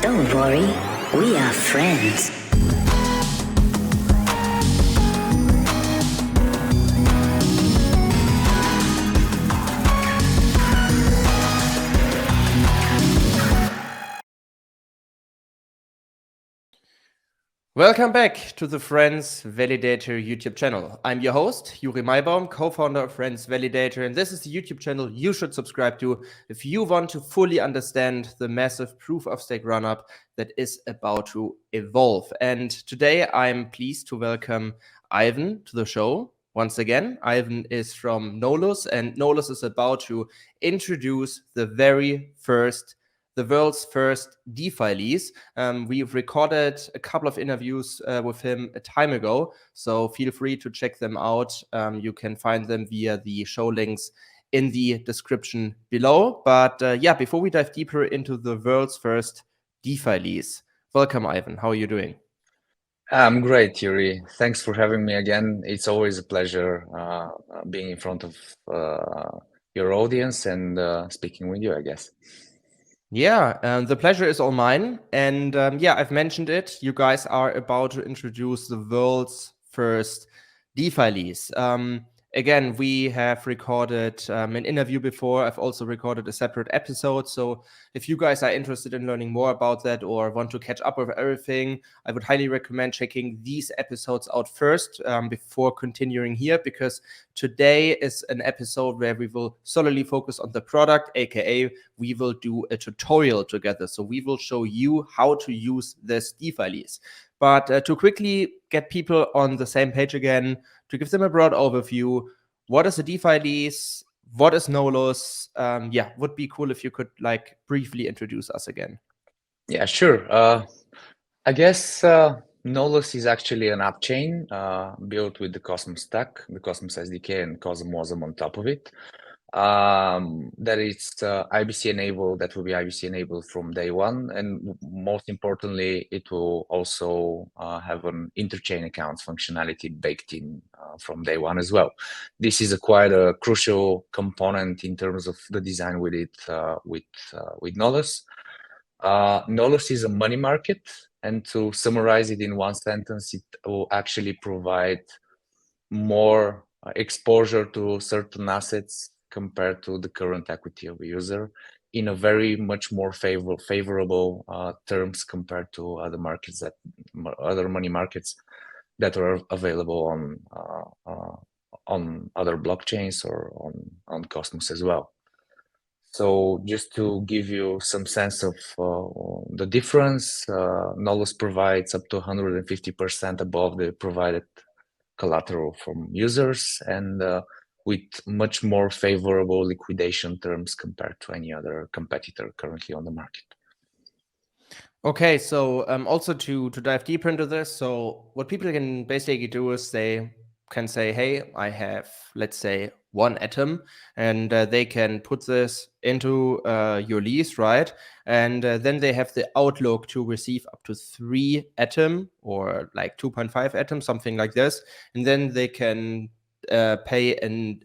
Don't worry, we are friends. Welcome back to the FRENS VALIDATOR YouTube channel. I'm your host, Juri Maibaum, co-founder of FRENS VALIDATOR, and this is the YouTube channel you should subscribe to if you want to fully understand the massive proof-of-stake run-up that is about to evolve. And today I'm pleased to welcome Ivan to the show. Once again, Ivan is from Nolus, and Nolus is about to introduce the world's first DeFi lease. We've recorded a couple of interviews with him a time ago, so feel free to check them out. You can find them via the show links in the description below. But yeah, before we dive deeper into the world's first DeFi lease, welcome, Ivan. How are you doing? I'm great, Yuri. Thanks for having me again. It's always a pleasure being in front of your audience and speaking with you, I guess. Yeah, the pleasure is all mine. And yeah, I've mentioned it. You guys are about to introduce the world's first DeFi lease. Again, we have recorded an interview before. I've also recorded a separate episode. So if you guys are interested in learning more about that or want to catch up with everything, I would highly recommend checking these episodes out first before continuing here, because today is an episode where we will solely focus on the product, aka we will do a tutorial together. So we will show you how to use this DeFi lease. But to quickly get people on the same page again, to give them a broad overview, what is a DeFi lease? What is Nolus? Yeah, would be cool if you could like briefly introduce us again. Yeah, sure. I guess Nolus is actually an app chain built with the Cosmos stack, the Cosmos SDK, and Cosmosm on top of it. That is IBC enabled. That will be IBC enabled from day one, and most importantly, it will also have an interchain accounts functionality baked in from day one as well. This is quite a crucial component in terms of the design with it with Nolus. Nolus is a money market, and to summarize it in one sentence, it will actually provide more exposure to certain assets compared to the current equity of a user in a very much more favorable terms compared to other money markets that are available on other blockchains or on Cosmos as well. So just to give you some sense of the difference, Nolus provides up to 150% above the provided collateral from users and with much more favorable liquidation terms compared to any other competitor currently on the market. Okay, so also to dive deeper into this, so what people can basically do is they can say, hey, I have, let's say, 1 atom, and they can put this into your lease, right? And then they have the outlook to receive up to 3 atom or like 2.5 atom, something like this. And then they can pay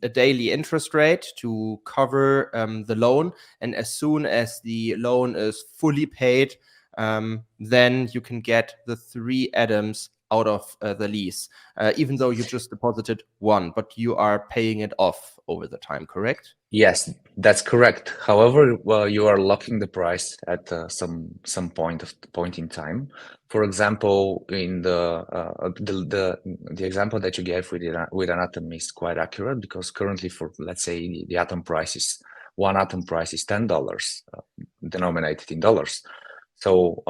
a daily interest rate to cover the loan. And as soon as the loan is fully paid, then you can get the 3 atoms out of the lease, even though you just deposited 1, but you are paying it off over the time, correct? Yes, that's correct. However, you are locking the price at some point in time. For example, in the example that you gave with an atom is quite accurate, because currently, for let's say the atom price is one atom price is $10 denominated in dollars. So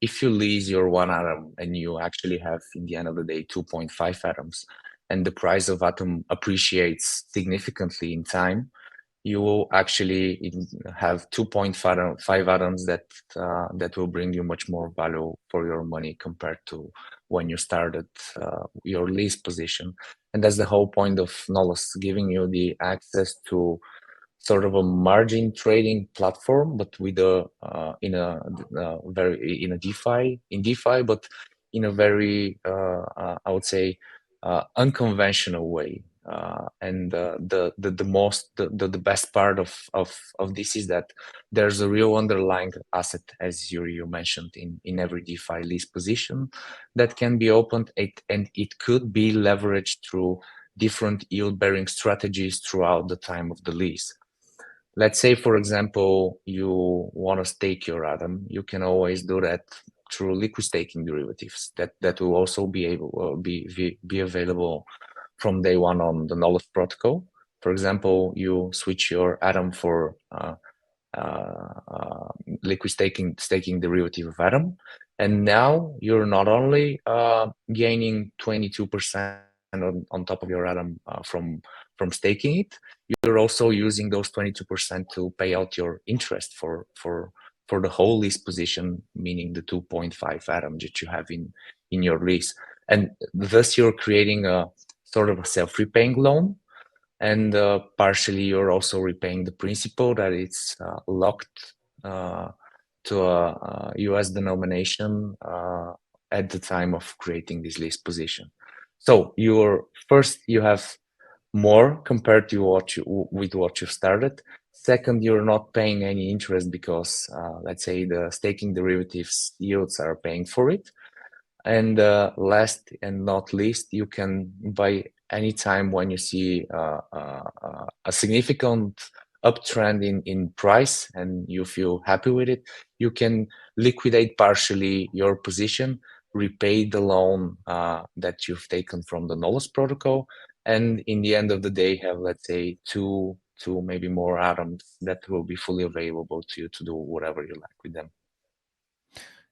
if you lease your 1 atom and you actually have, in the end of the day, 2.5 atoms, and the price of atom appreciates significantly in time, you will actually have 2.5 atoms that will bring you much more value for your money compared to when you started your lease position. And that's the whole point of Nolus, giving you the access to sort of a margin trading platform, but with in DeFi, but in a very I would say unconventional way. And the best part of this is that there's a real underlying asset, as you mentioned, in every DeFi lease position that can be opened, and it could be leveraged through different yield-bearing strategies throughout the time of the lease. Let's say, for example, you want to stake your Atom. You can always do that through liquid staking derivatives. That will also be available from day one on the Nolus protocol. For example, you switch your Atom for liquid staking derivative of Atom, and now you're not only gaining 22% on top of your Atom from staking it, you're also using those 22% to pay out your interest for the whole lease position, meaning the 2.5 Atom that you have in your lease, and thus you're creating a sort of a self-repaying loan, and partially you're also repaying the principal that it's locked to a US denomination at the time of creating this lease position. So you have more compared to what you started. Second, you're not paying any interest because let's say the staking derivatives yields are paying for it. And last and not least, you can buy anytime when you see a significant uptrend in price and you feel happy with it, you can liquidate partially your position, repay the loan that you've taken from the Nolus protocol, and in the end of the day have, let's say, two maybe more atoms that will be fully available to you to do whatever you like with them.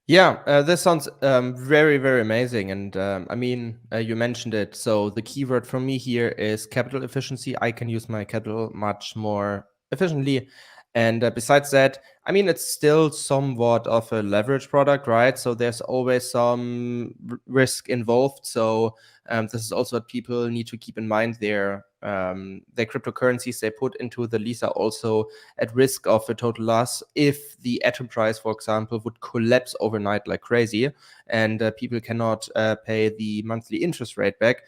Yeah, this sounds very, very amazing. And I mean, you mentioned it. So the keyword for me here is capital efficiency. I can use my capital much more efficiently. And besides that, I mean, it's still somewhat of a leverage product, right? So there's always some risk involved. So this is also what people need to keep in mind. Their cryptocurrencies they put into the lease are also at risk of a total loss if the atom price, for example, would collapse overnight like crazy, and people cannot pay the monthly interest rate back.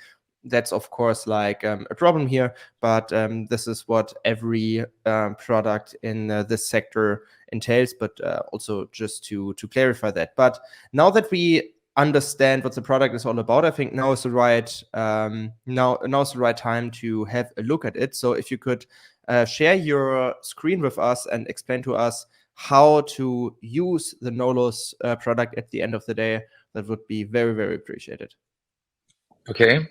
That's of course like a problem here, but this is what every product in this sector entails. But also just to clarify that. But now that we understand what the product is all about, I think now is the right now's the right time to have a look at it. So if you could share your screen with us and explain to us how to use the Nolus product at the end of the day, that would be very, very appreciated. Okay.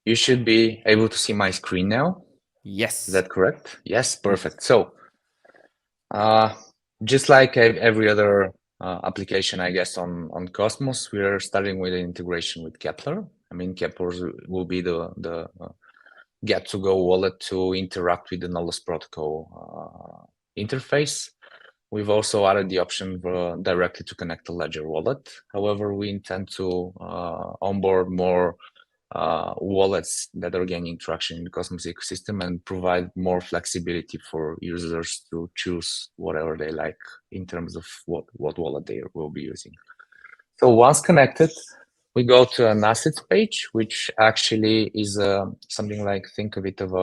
You should be able to see my screen now. Yes. Is that correct? Yes, perfect. So, just like every other application, I guess, on Cosmos, we are starting with an integration with Kepler. I mean, Kepler will be the get-to-go wallet to interact with the Nolus protocol interface. We've also added the option directly to connect the Ledger wallet. However, we intend to onboard more wallets that are gaining traction in the Cosmos ecosystem and provide more flexibility for users to choose whatever they like in terms of what wallet they will be using. So once connected, we go to an assets page, which actually is something like, think of it of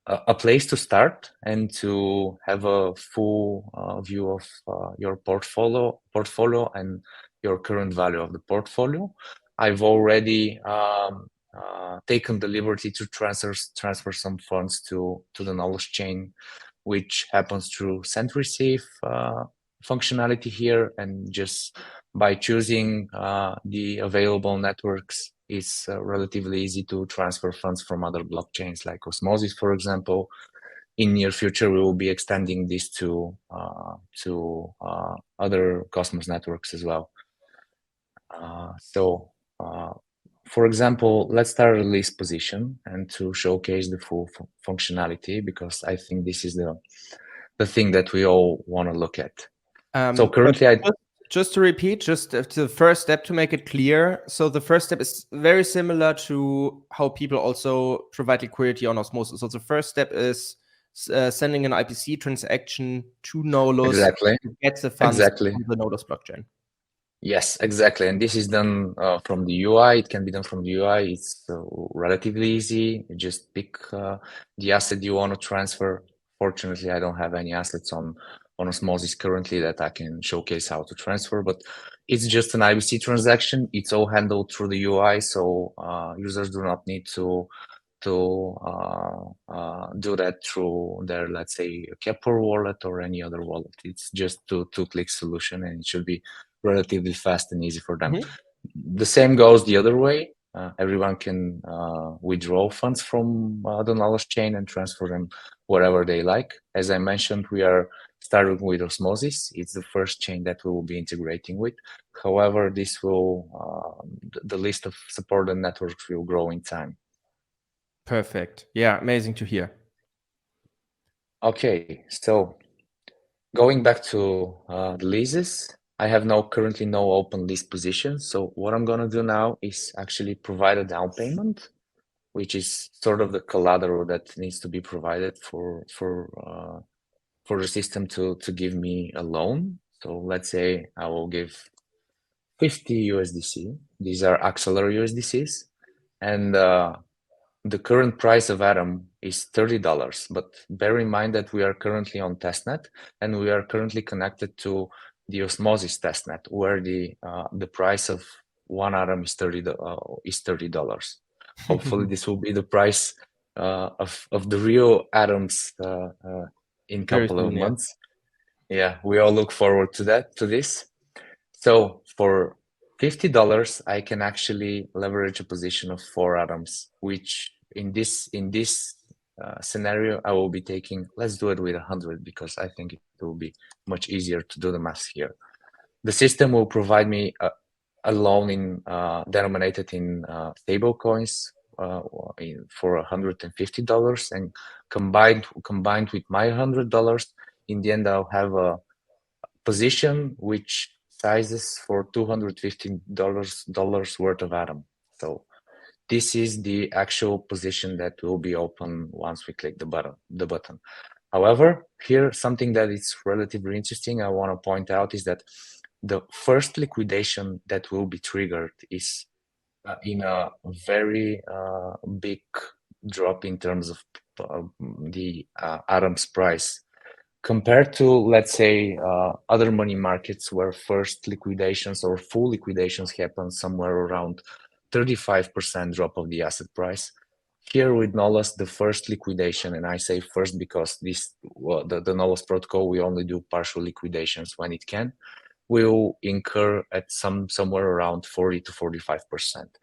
a place to start and to have a full view of your portfolio and your current value of the portfolio. I've already taken the liberty to transfer some funds to the Nolus chain, which happens through send receive functionality here, and just by choosing the available networks, it's relatively easy to transfer funds from other blockchains like Osmosis, for example. In near future, we will be extending this to other Cosmos networks as well. For example, let's start a lease position and to showcase the full functionality, because I think this is the thing that we all want to look at. So currently, just to repeat, just the first step to make it clear. So the first step is very similar to how people also provide liquidity on Osmosis. So the first step is sending an IPC transaction to Nolus to get the funds from the Nolus blockchain. Yes, exactly. And this is done from the UI. It can be done from the UI. It's relatively easy. You just pick the asset you want to transfer. Fortunately, I don't have any assets on Osmosis currently that I can showcase how to transfer, but it's just an IBC transaction. It's all handled through the UI, so users do not need to do that through their, let's say, Keplr wallet or any other wallet. It's just two-click solution, and it should be relatively fast and easy for them. The same goes the other way. Everyone can withdraw funds from the Nolus chain and transfer them wherever they like. As I mentioned, we are starting with Osmosis. It's the first chain that we will be integrating with. However, this will the list of supported networks will grow in time. Perfect. Yeah, amazing to hear. Okay, so going back to the leases, I have currently no open lease positions. So what I'm gonna do now is actually provide a down payment, which is sort of the collateral that needs to be provided for the system to give me a loan. So let's say I will give 50 USDC. These are Acceler USDCs, and the current price of Atom is $30, but bear in mind that we are currently on testnet and we are currently connected to the Osmosis testnet, where the price of one Atom is $30. Hopefully, this will be the price of the real atoms in a couple of months. Yeah, we all look forward to this. So for $50, I can actually leverage a position of 4 atoms, which in this scenario, I will be taking, let's do it with 100 because I think it will be much easier to do the math here. The system will provide me a loan denominated in stable coins for $150, and combined with my $100, in the end, I'll have a position which sizes for $250 worth of Atom. So this is the actual position that will be open once we click the button. However, here something that is relatively interesting I want to point out is that the first liquidation that will be triggered is in a very big drop in terms of the Atom's price. Compared to, let's say, other money markets where first liquidations or full liquidations happen somewhere around 35% drop of the asset price. Here with Nolus, the first liquidation, and I say first because the Nolus protocol, we only do partial liquidations when it can, will incur at somewhere around 40 to 45%.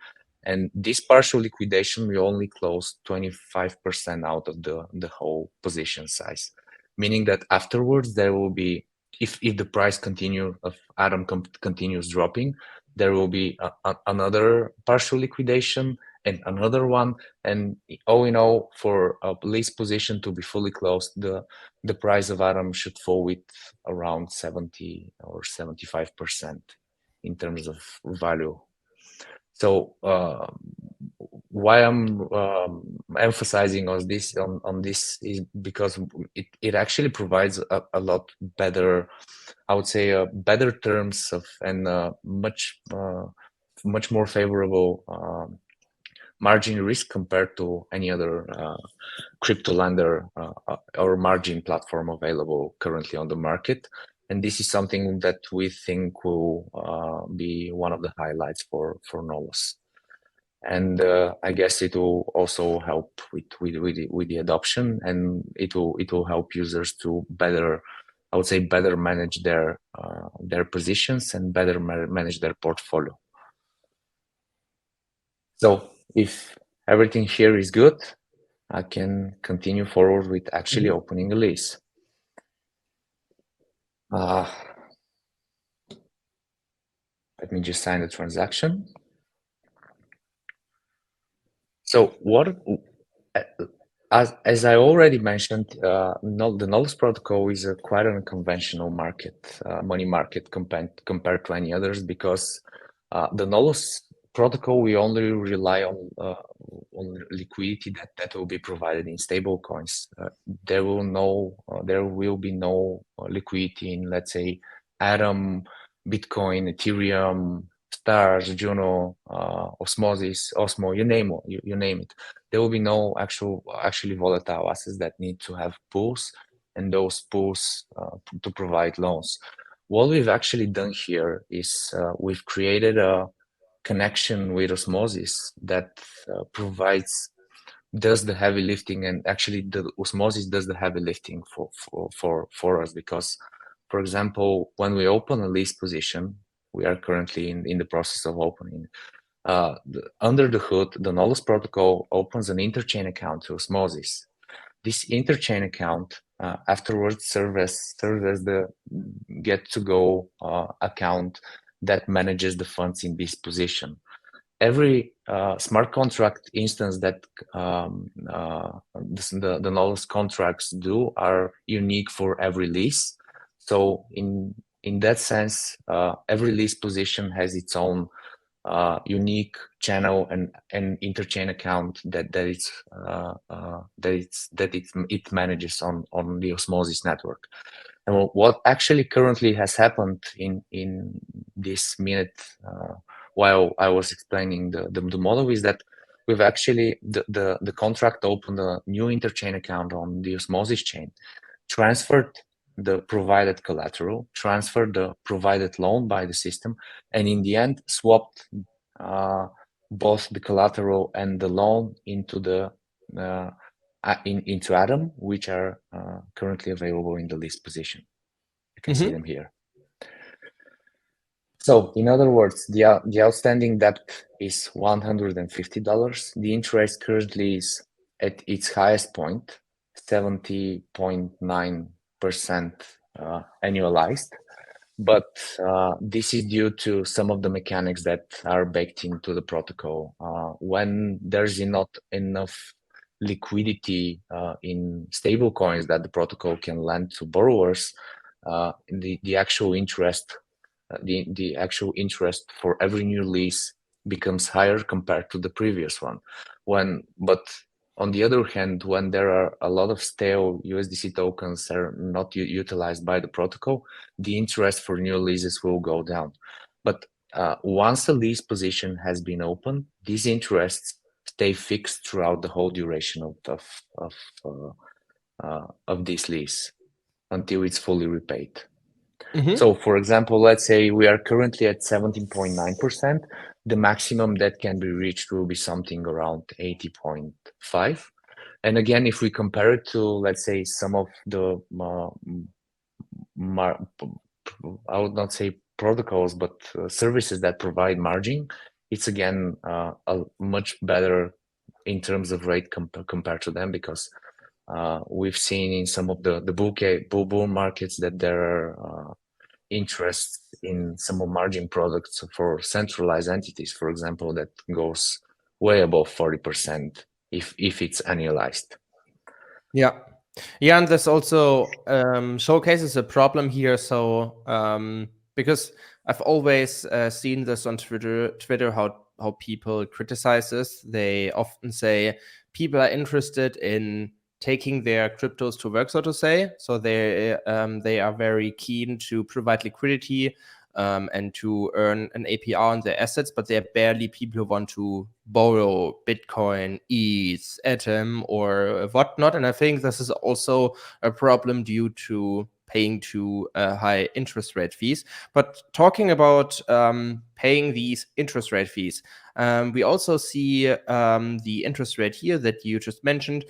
And this partial liquidation will only close 25% out of the whole position size, meaning that afterwards there will be, if the price of Atom continues dropping, there will be another partial liquidation and another one, and all in all, for a lease position to be fully closed, the price of Atom should fall with around 70 or 75% in terms of value. So why I'm emphasizing on this is because it actually provides a lot better, I would say, better terms of and much more favorable margin risk compared to any other crypto lender or margin platform available currently on the market. And this is something that we think will be one of the highlights for Nolus. And I guess it will also help with the adoption, and it will help users to better, I would say, better manage their positions and better manage their portfolio. So if everything here is good, I can continue forward with actually opening a lease. Let me just sign the transaction. So what, as I already mentioned, the Nolus protocol is quite an unconventional money market compared to any others, because the Nolus protocol, we only rely on liquidity that will be provided in stable coins. There will be no liquidity in, let's say, Atom, Bitcoin, Ethereum, Stars, Juno, Osmosis, Osmo, you name it. There will be no actually volatile assets that need to have pools, and those pools to provide loans. What we've actually done here is we've created a connection with Osmosis that does the heavy lifting, and actually the Osmosis does the heavy lifting for us, because, for example, when we open a lease position, we are currently in the process of opening. Under the hood, the Nolus protocol opens an interchain account to Osmosis. This interchain account afterwards serves as the get-to-go account that manages the funds in this position. Every smart contract instance that the Nolus contracts do are unique for every lease. So in that sense, every lease position has its own unique channel and interchain account that it manages on the Osmosis network. And what actually currently has happened in this minute while I was explaining the model is that we've actually the contract opened a new interchain account on the Osmosis chain, transferred the provided collateral, transferred the provided loan by the system, and in the end swapped both the collateral and the loan into Atom, which are currently available in the list position. You can see them here. So, in other words, the outstanding debt is $150. The interest currently is at its highest point, 70.9% annualized. But this is due to some of the mechanics that are baked into the protocol. When there's not enough liquidity in stable coins that the protocol can lend to borrowers, the actual interest for every new lease becomes higher compared to the previous one. But on the other hand, when there are a lot of stale USDC tokens that are not utilized by the protocol, the interest for new leases will go down. But once a lease position has been opened, these interests stay fixed throughout the whole duration of this lease until it's fully repaid. So, for example, let's say we are currently at 17.9%. The maximum that can be reached will be something around 80.5. And again, if we compare it to, let's say, some of the, I would not say protocols, but services that provide margin, it's again a much better in terms of rate compared to them, because we've seen in some of the bull markets that there are interest in some of margin products for centralized entities, for example, that goes way above 40% if it's annualized. Yeah, and this also showcases a problem here. So because I've always seen this on Twitter, how people criticize this. They often say people are interested in taking their cryptos to work, so to say. So they are very keen to provide liquidity and to earn an APR on their assets, but they're barely people who want to borrow Bitcoin, ETH, Atom, or whatnot. And I think this is also a problem due to paying too high interest rate fees. But talking about paying these interest rate fees, we also see the interest rate here that you just mentioned.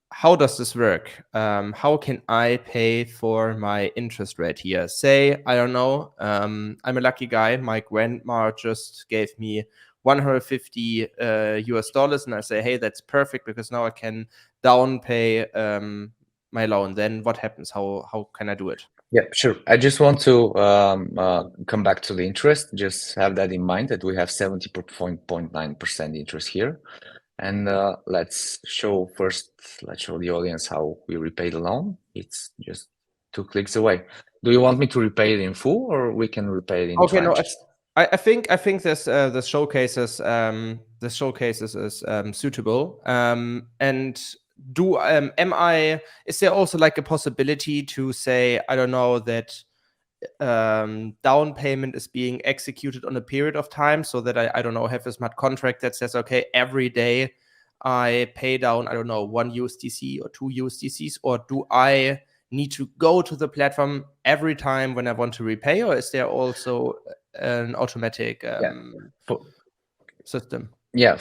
How does this work? How can I pay for my interest rate here? Say, I don't know, I'm a lucky guy. My grandma just gave me $150 US, and I say, hey, that's perfect because now I can down pay my loan. Then what happens? How can I do it? Yeah, sure. I just want to come back to the interest. Just have that in mind that we have 70.9% interest here. And let's show the audience how we repay the loan. It's just 2 clicks away. Do you want me to repay it in full, or we can repay it in tranches? No, I think this showcases is suitable. And is there also like a possibility to say, I don't know, that down payment is being executed on a period of time, so that I don't know, have a smart contract that says, okay, every day I pay down, I don't know, 1 USDC or 2 USDCs, or do I need to go to the platform every time when I want to repay, or is there also an automatic system? Yeah,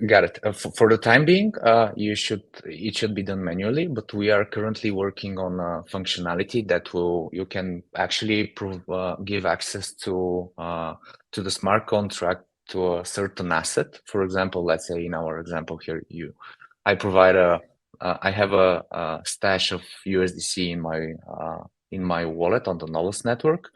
got it. For the time being, it should be done manually, but we are currently working on a functionality that you can actually give access to the smart contract to a certain asset. For example, let's say in our example here, I have a stash of USDC in my wallet on the Nolus network.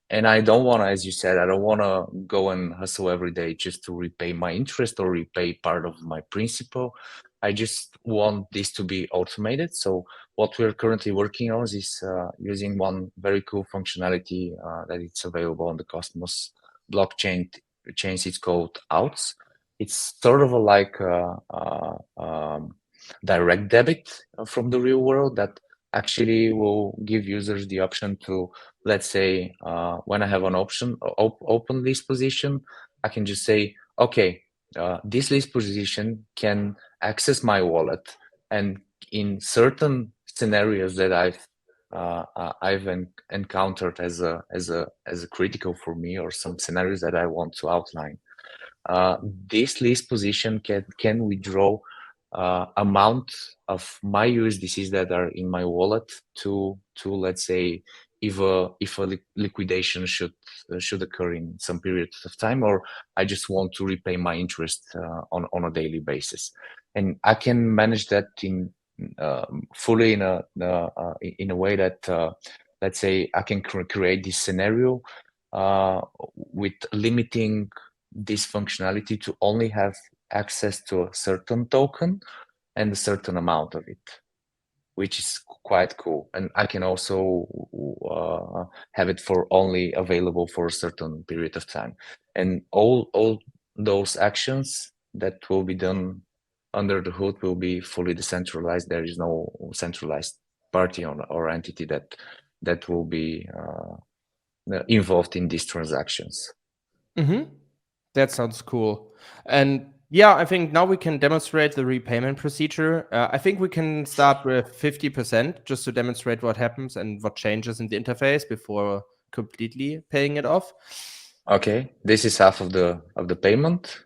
And I don't want to, as you said, I don't want to go and hustle every day just to repay my interest or repay part of my principal. I just want this to be automated. So what we're currently working on is using one very cool functionality that it's available on the Cosmos blockchain. It's called outs. It's sort of like direct debit from the real world that actually will give users the option to, let's say, when I have an option, open list position, I can just say, okay, this list position can access my wallet, and in certain scenarios that I've encountered as a critical for me, or some scenarios that I want to outline, this list position can withdraw amount of my USDCs that are in my wallet to let's say, if a liquidation should occur in some period of time, or I just want to repay my interest on a daily basis, and I can manage that in fully in a way that let's say I can create this scenario with limiting this functionality to only have access to a certain token and a certain amount of it, which is quite cool. And I can also have it for only available for a certain period of time. And all those actions that will be done under the hood will be fully decentralized. There is no centralized party or entity that will be involved in these transactions. Mm-hmm. That sounds cool. And yeah, I think now we can demonstrate the repayment procedure. I think we can start with 50% just to demonstrate what happens and what changes in the interface before completely paying it off. Okay, this is half of the payment.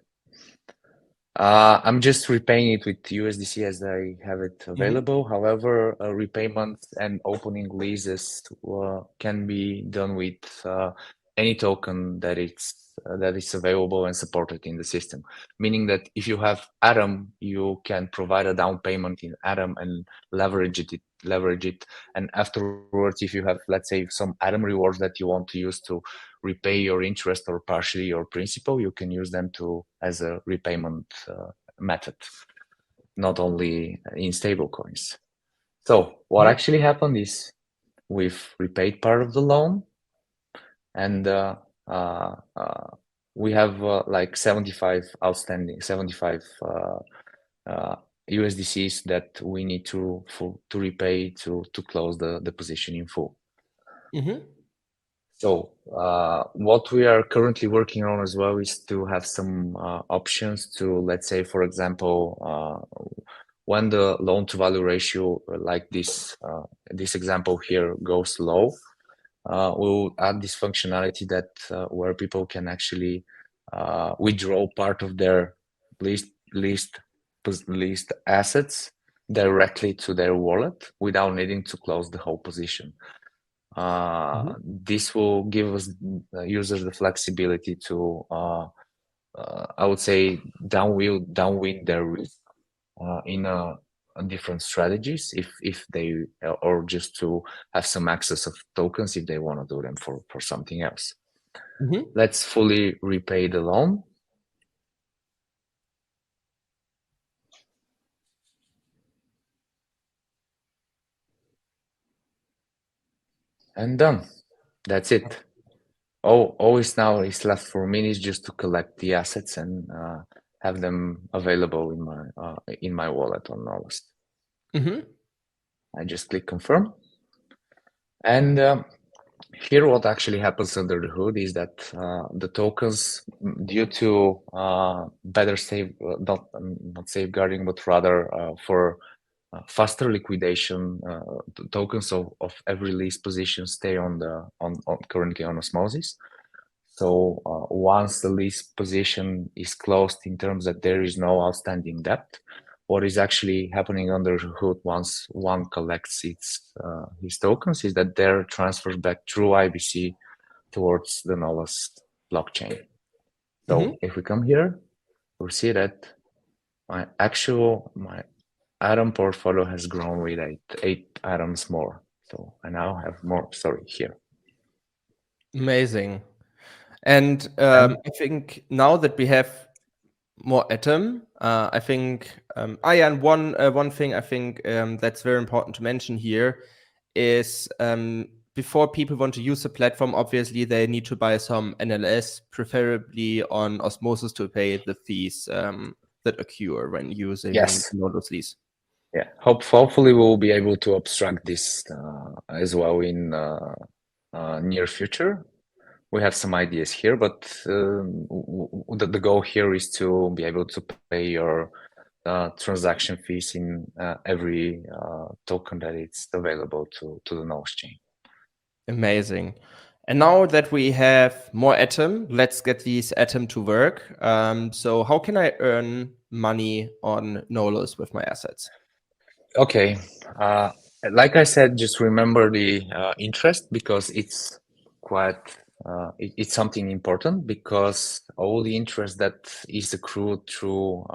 I'm just repaying it with USDC as I have it available. Mm-hmm. However, repayments and opening leases can be done with any token that is available and supported in the system. Meaning that if you have Atom, you can provide a down payment in Atom and leverage it. And afterwards, if you have, let's say, some Atom rewards that you want to use to repay your interest or partially your principal, you can use them as a repayment method, not only in stable coins. So what actually happened is we've repaid part of the loan, and we have like 75 outstanding, 75 USDCs that we need to repay to close the position in full. Mm-hmm. So what we are currently working on as well is to have some options to, let's say, for example, when the loan to value ratio like this example here goes low, we'll add this functionality that where people can actually withdraw part of their leased assets directly to their wallet without needing to close the whole position. This will give us users the flexibility to, I would say, downwind their risk in different strategies, if they, or just to have some access of tokens if they want to do them for something else. Mm-hmm. Let's fully repay the loan. And done. That's it. All is now is left for me is just to collect the assets and have them available in my wallet on Nolus. Mm-hmm. I just click confirm, and Here, what actually happens under the hood is that the tokens, due to better not safeguarding, but rather for faster liquidation, tokens of every lease position stay on currently on osmosis. So once the lease position is closed in terms that there is no outstanding debt, what is actually happening under the hood once one collects his tokens is that they're transferred back through IBC towards the Nolus blockchain. So if we come here, we see that my atom portfolio has grown with eight atoms more. So I now have more, sorry, here. Amazing. And I think now that we have more atom, I think, and one thing I think that's very important to mention here is before people want to use the platform, obviously they need to buy some NLS, preferably on osmosis, to pay the fees that occur when using Nolus Lease. Yeah, hopefully we'll be able to abstract this as well in near future. We have some ideas here, but the goal here is to be able to pay your transaction fees in every token that it's available to the Nolus chain. Amazing. And now that we have more atom, let's get these atom to work. So how can I earn money on Nolus with my assets? Okay, like I said, just remember the interest, because it's quite it's something important, because all the interest that is accrued through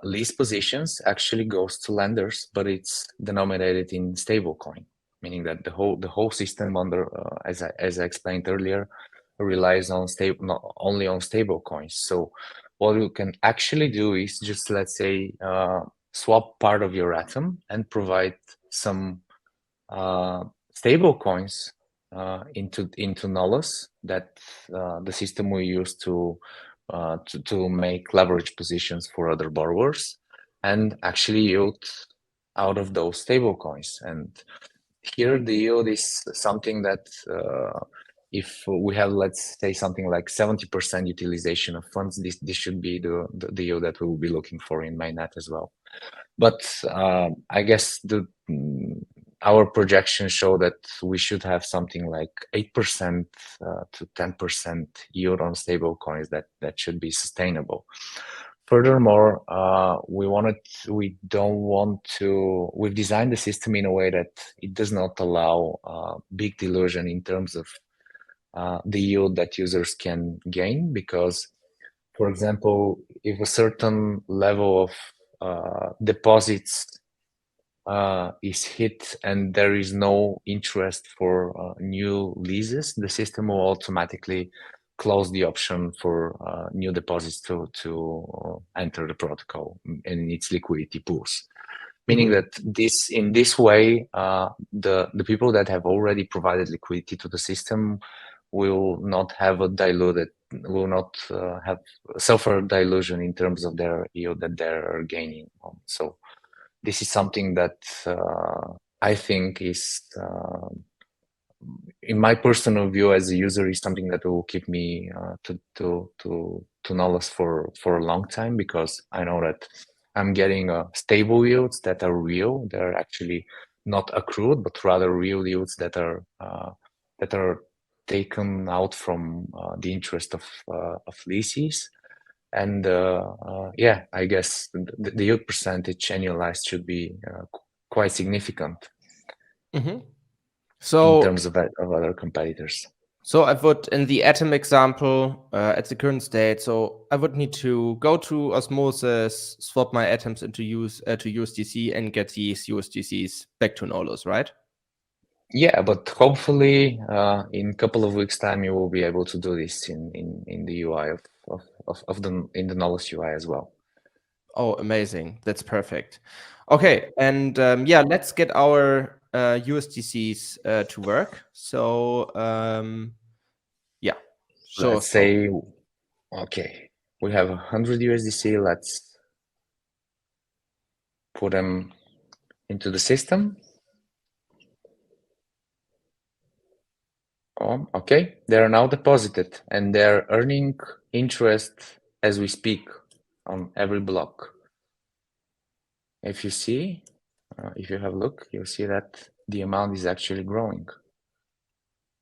lease positions actually goes to lenders, but it's denominated in stablecoin, meaning that the whole system under as I explained earlier relies on not only on stable coins. So what you can actually do is just, let's say, swap part of your atom and provide some stable coins into Nolus that the system will use to make leverage positions for other borrowers and actually yield out of those stable coins. And here the yield is something that if we have, let's say, something like 70% utilization of funds, this should be the yield that we will be looking for in mainnet as well. But I guess our projections show that we should have something like 8% to 10% yield on stable coins that should be sustainable. Furthermore, we've designed the system in a way that it does not allow big dilution in terms of the yield that users can gain, because, for example, if a certain level of deposits is hit and there is no interest for new leases, the system will automatically close the option for new deposits to enter the protocol and its liquidity pools. Meaning that in this way, the people that have already provided liquidity to the system will not have suffer dilution in terms of their yield that they're gaining. So this is something that I think is, in my personal view as a user, is something that will keep me to Nolus for a long time, because I know that I'm getting stable yields that are real. They're actually not accrued, but rather real yields that are taken out from the interest of leases. And yeah, I guess the yield percentage annualized should be quite significant So in terms of other competitors. So I would, in the atom example, at the current state, so I would need to go to osmosis, swap my atoms into to USDC, and get these USDCs back to Nolus, right? Yeah, but hopefully in a couple of weeks' time, you will be able to do this in the UI in the Nolus UI as well. Oh, amazing! That's perfect. Okay, and yeah, let's get our USDCs to work. So yeah, so let's say, okay, we have 100 USDC. Let's put them into the system. Okay, they are now deposited and they're earning interest as we speak on every block. If you see, if you have a look, you'll see that the amount is actually growing.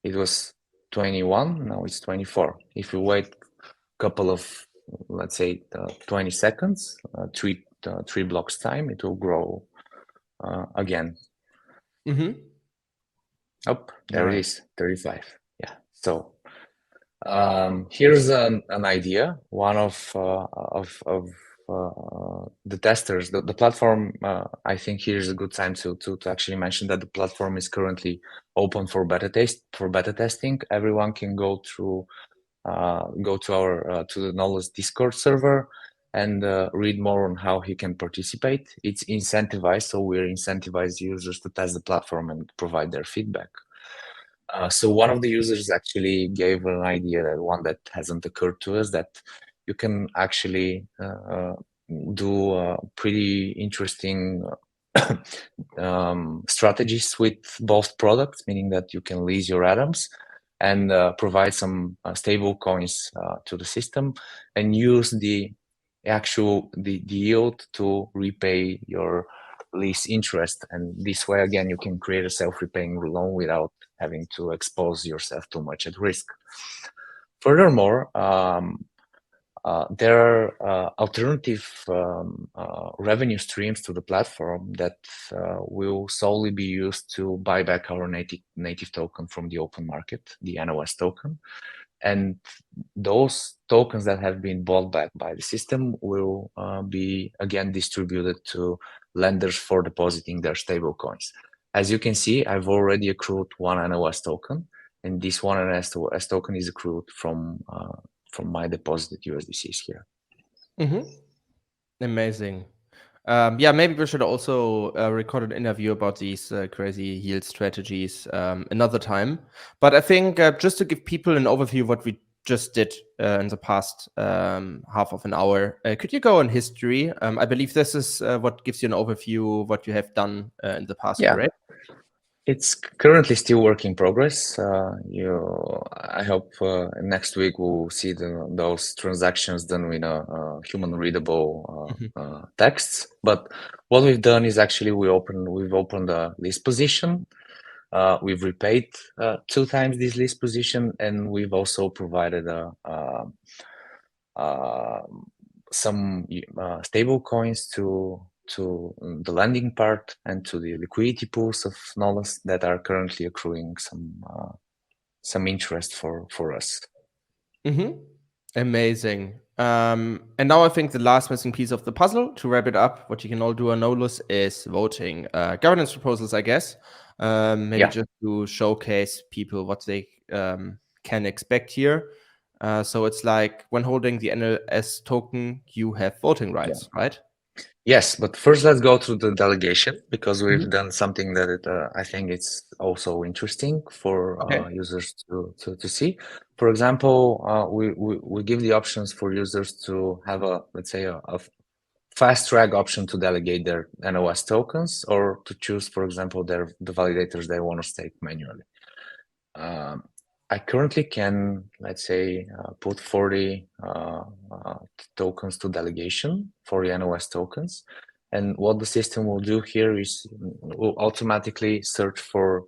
It was 21, now it's 24. If you wait a couple of, let's say, 20 seconds, three blocks time, it will grow again. Oh, there it is, 35. Yeah. So here's an idea. One of the testers, the platform. I think here's a good time to actually mention that the platform is currently open for beta testing. Everyone can go to the Nolus Discord server and read more on how he can participate. It's incentivized, so we're incentivized users to test the platform and provide their feedback. So one of the users actually gave an idea, that one that hasn't occurred to us, that you can actually do pretty interesting strategies with both products, meaning that you can lease your atoms and provide some stable coins to the system and use the yield to repay your lease interest. And this way, again, you can create a self-repaying loan without having to expose yourself too much at risk. Furthermore, there are alternative revenue streams to the platform that will solely be used to buy back our native token from the open market, the NOS token. And those tokens that have been bought back by the system will be again distributed to lenders for depositing their stable coins. As you can see, I've already accrued one NOS token, and this one NOS token is accrued from my deposited USDCs here. Amazing. Yeah, maybe we should also record an interview about these crazy yield strategies another time. But I think just to give people an overview of what we just did in the past half of an hour, could you go on history? I believe this is what gives you an overview of what you have done in the past, correct? It's currently still work in progress. I hope next week we'll see those transactions done with human readable texts. But what we've done is actually we've opened a list position. We've repaid 2 times this list position, and we've also provided some stable coins to the lending part and to the liquidity pools of Nolus that are currently accruing some interest for us. Amazing. And now I think the last missing piece of the puzzle to wrap it up, what you can all do on Nolus is voting. Governance proposals, I guess. Maybe just to showcase people what they can expect here. So it's like when holding the NLS token, you have voting rights, right? Yes, but first let's go through the delegation, because we've done something that I think it's also interesting for users to see. For example, we give the options for users to have let's say a fast track option to delegate their NOS tokens, or to choose, for example, the validators they want to stake manually. I currently can, let's say, put 40 tokens to delegation, 40 NOS tokens. And what the system will do here is will automatically search for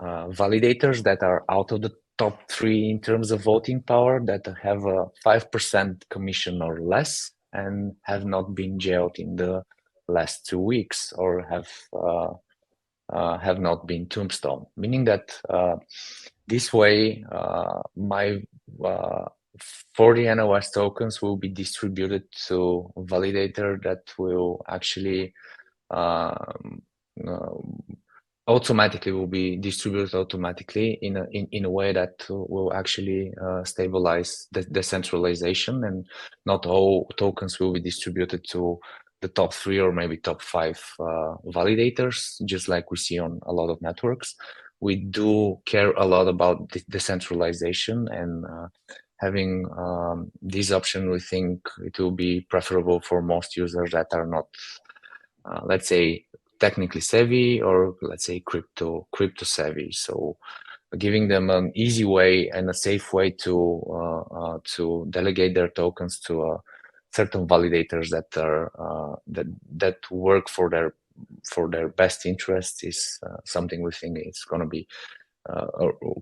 validators that are out of the top 3 in terms of voting power, that have a 5% commission or less, and have not been jailed in the last 2 weeks, or have not been tombstone, meaning that this way my 40 NOS tokens will be distributed to a validator that will actually automatically will be distributed automatically in a way that will actually stabilize the decentralization, and not all tokens will be distributed to the top 3 or maybe top 5 validators, just like we see on a lot of networks. We do care a lot about the decentralization, and having this option, we think it will be preferable for most users that are not, let's say, technically savvy or let's say crypto savvy. So giving them an easy way and a safe way to delegate their tokens to certain validators that are that work for their best interests is something we think it's going to be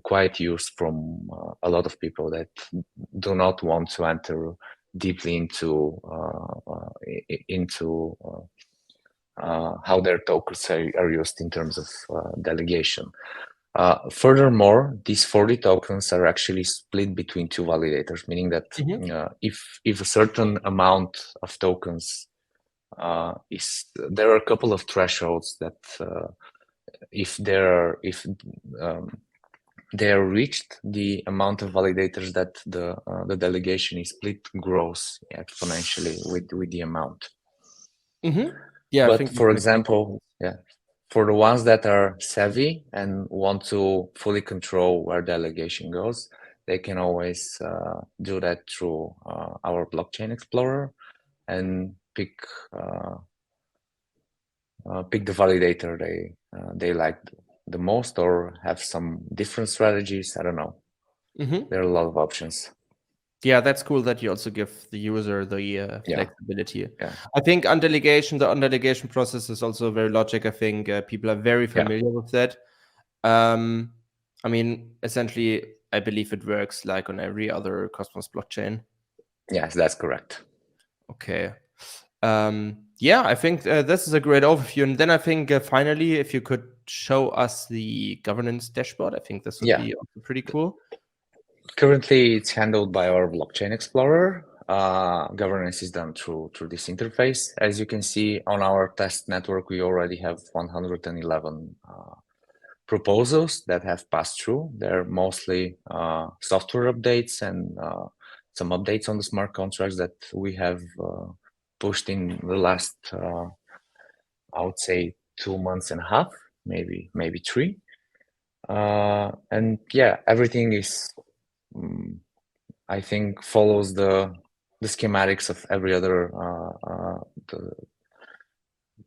quite used from a lot of people that do not want to enter deeply into how their tokens are used in terms of delegation. Furthermore, these 40 tokens are actually split between two validators, meaning that if a certain amount of tokens there are a couple of thresholds that if they are reached, the amount of validators that the delegation is split grows exponentially with the amount. Yeah, I But think for example, for the ones that are savvy and want to fully control where delegation goes, they can always do that through our blockchain explorer and pick the validator they like the most, or have some different strategies. I don't know. There are a lot of options. Yeah, that's cool that you also give the user the flexibility. Yeah. I think the undelegation process is also very logic. I think people are very familiar with that. I mean, essentially, I believe it works like on every other Cosmos blockchain. Yes, that's correct. Okay. Yeah, I think this is a great overview. And then I think finally, if you could show us the governance dashboard, I think this would be also pretty cool. Currently, it's handled by our blockchain explorer. Governance is done through this interface. As you can see on our test network, we already have 111 proposals that have passed through. They're mostly software updates and some updates on the smart contracts that we have pushed in the last, I would say, 2.5 months, maybe 3. And yeah, everything is, I think, follows the schematics of every other the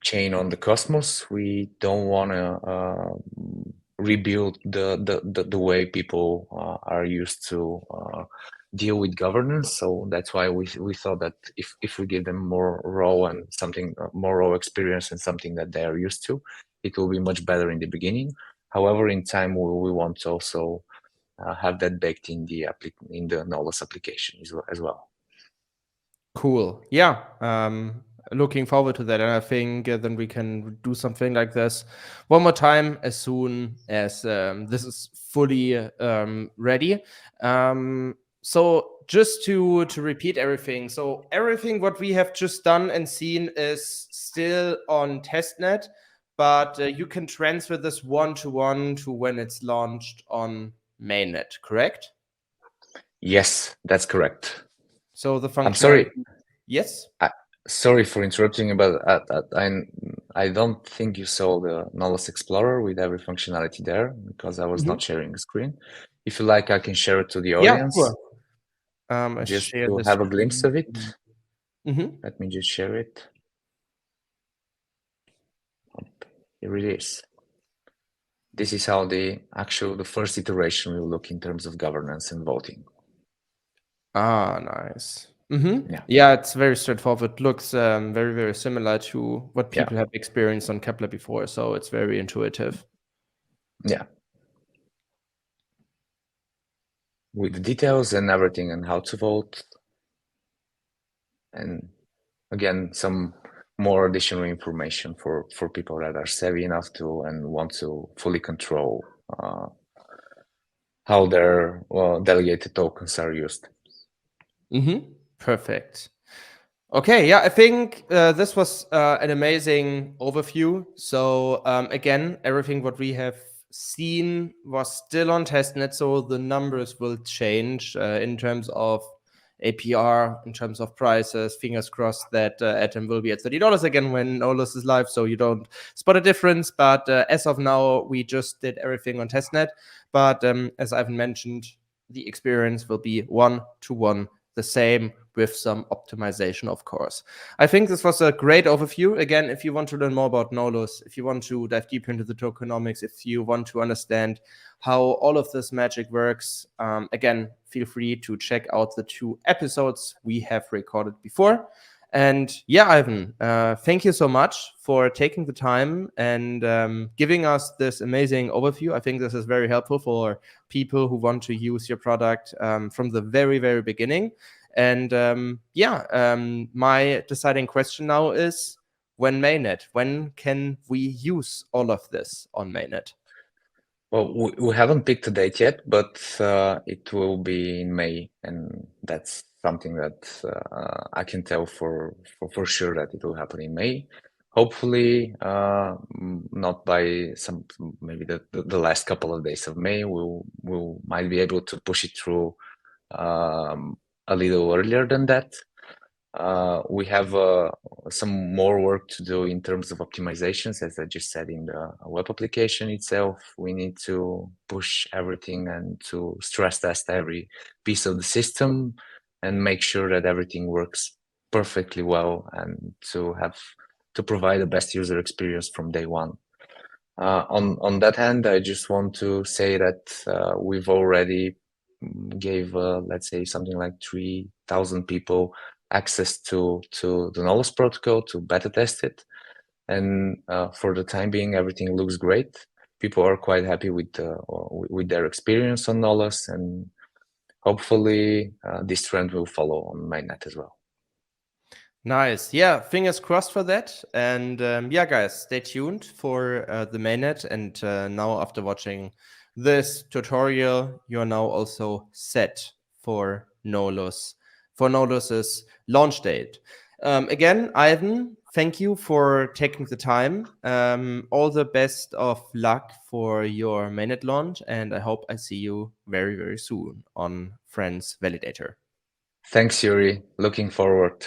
chain on the Cosmos. We don't want to rebuild the way people are used to deal with governance. So that's why we thought that if we give them more raw and something more raw experience and something that they are used to, it will be much better in the beginning. However, in time we want to also have that baked in the Nolus application as well. Cool. Yeah. Looking forward to that, and I think then we can do something like this one more time as soon as this is fully ready. So just to repeat everything. So everything what we have just done and seen is still on testnet, but you can transfer this one-to-one to when it's launched on mainnet, correct? Yes, that's correct. So the functionality. I'm sorry. Yes. Sorry for interrupting, but I don't think you saw the Nolus Explorer with every functionality there because I was not sharing the screen. If you like, I can share it to the audience. Yeah, sure. Just to have a glimpse of it. Let me just share it. Here it is. This is how the first iteration will look in terms of governance and voting. Ah, nice. Yeah, it's very straightforward. Looks very, very similar to what people have experienced on Kepler before, so it's very intuitive. Yeah. With the details and everything and how to vote. And again, some more additional information for people that are savvy enough to and want to fully control how their delegated tokens are used. Perfect. Okay, yeah, I think this was an amazing overview. So again, everything what we have seen was still on testnet, so the numbers will change in terms of APR, in terms of prices. Fingers crossed that Atom will be at $30 again when Nolus is live, so you don't spot a difference. But as of now, we just did everything on testnet. But as Ivan mentioned, the experience will be one-to-one the same with some optimization, of course. I think this was a great overview. Again, if you want to learn more about Nolus, if you want to dive deeper into the tokenomics, if you want to understand how all of this magic works, again, feel free to check out the 2 episodes we have recorded before. And yeah, Ivan, thank you so much for taking the time and giving us this amazing overview. I think this is very helpful for people who want to use your product from the very, very beginning. And my deciding question now is, when mainnet? When can we use all of this on mainnet? Well, we haven't picked a date yet, but it will be in May, and that's something that I can tell for sure that it will happen in May. Hopefully, not by maybe the last couple of days of May. We'll might be able to push it through a little earlier than that. We have some more work to do in terms of optimizations, as I just said in the web application itself. We need to push everything and to stress test every piece of the system and make sure that everything works perfectly well, and to provide the best user experience from day one. On that hand, I just want to say that we've already gave, let's say, something like 3,000 people access to the Nolus protocol to beta test it. And for the time being, everything looks great. People are quite happy with their experience on Nolus, and hopefully this trend will follow on mainnet as well. Nice. Yeah, fingers crossed for that. And yeah, guys, stay tuned for the mainnet. And now after watching this tutorial, you're now also set for Nolus's launch date. Again, Ivan, thank you for taking the time. All the best of luck for your mainnet launch, and I hope I see you very, very soon on FRENS Validator. Thanks, Yuri. Looking forward.